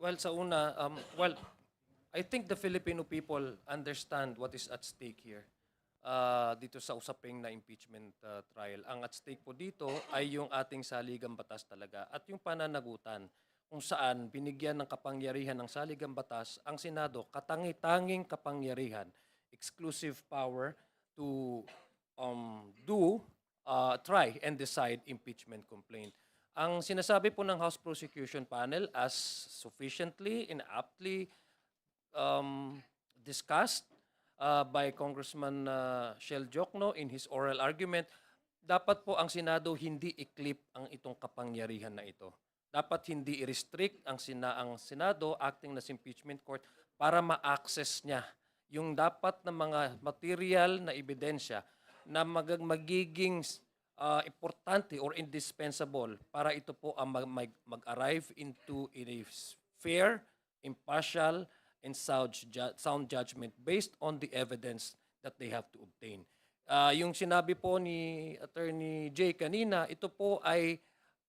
Well, sa una, I think the Filipino people understand what is at stake here. Dito sa usaping na impeachment trial. Ang at stake po dito ay yung ating saligang batas talaga at yung pananagutan kung saan binigyan ng kapangyarihan ng saligang batas ang Senado, katangi-tanging kapangyarihan, exclusive power to try and decide impeachment complaint. Ang sinasabi po ng House Prosecution Panel as sufficiently and aptly discussed by Congressman Shell Jokno in his oral argument, dapat po ang Senado hindi i-clip ang itong kapangyarihan na ito. Dapat hindi i-restrict ang Senado acting as impeachment court para ma-access niya yung dapat na mga material na ebidensya na magiging importante or indispensable para ito po ang mag-arrive into a fair, impartial, and sound judgment based on the evidence that they have to obtain. Yung sinabi po ni Attorney Jay kanina, ito po ay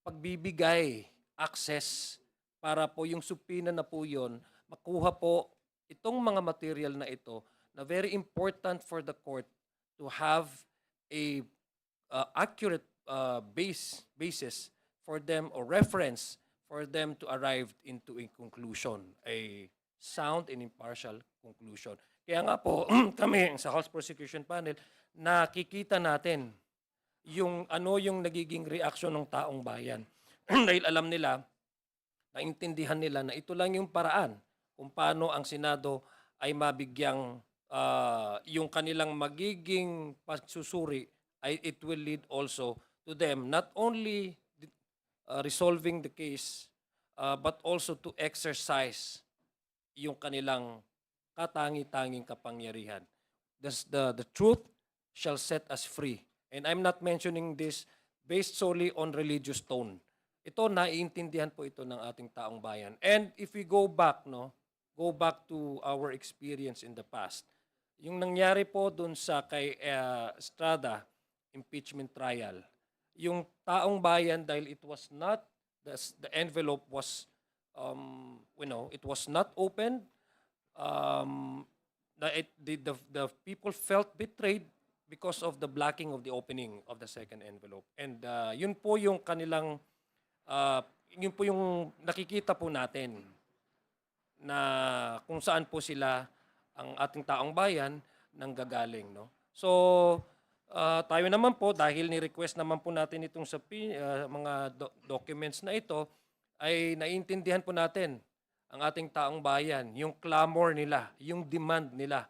pagbibigay access para po yung subpoena na po yun, makuha po itong mga material na ito na very important for the court to have a accurate basis for them or reference for them to arrive into a conclusion, a sound and impartial conclusion. Kaya nga po kami sa House Prosecution Panel, nakikita natin yung ano yung nagiging reaksyon ng taong bayan. Dahil alam nila, naintindihan nila na ito lang yung paraan kung paano ang Senado ay mabigyang yung kanilang magiging pagsusuri ay it will lead also to them not only resolving the case but also to exercise yung kanilang katangi-tanging kapangyarihan. The truth shall set us free. And I'm not mentioning this based solely on religious tone. Ito, naiintindihan po ito ng ating taong bayan. And if we go back to our experience in the past, yung nangyari po dun sa kay Estrada impeachment trial, yung taong bayan dahil it was not, the envelope was, it was not opened, the people felt betrayed because of the blocking of the opening of the second envelope. And yun po yung kanilang, yun po yung nakikita po natin na kung saan po sila ang ating taong bayan nanggagaling. No? So, tayo naman po, dahil ni-request naman po natin itong sa mga documents na ito, ay naiintindihan po natin ang ating taong bayan, yung clamor nila, yung demand nila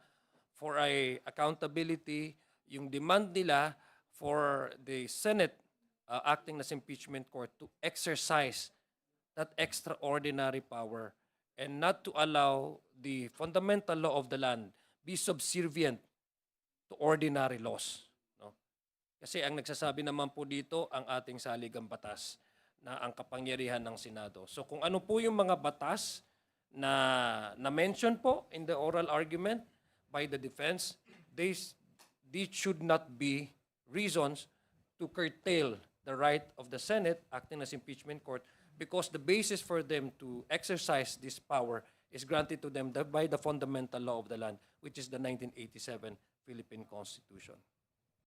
for accountability, yung demand nila for the Senate acting as impeachment court to exercise that extraordinary power and not to allow the fundamental law of the land be subservient to ordinary laws. No? Kasi ang nagsasabi naman po dito ang ating saligang batas na ang kapangyarihan ng Senado. So kung ano po yung mga batas na mention po in the oral argument by the defense, these should not be reasons to curtail the right of the Senate acting as impeachment court because the basis for them to exercise this power is granted to them by the fundamental law of the land, which is the 1987 Philippine Constitution.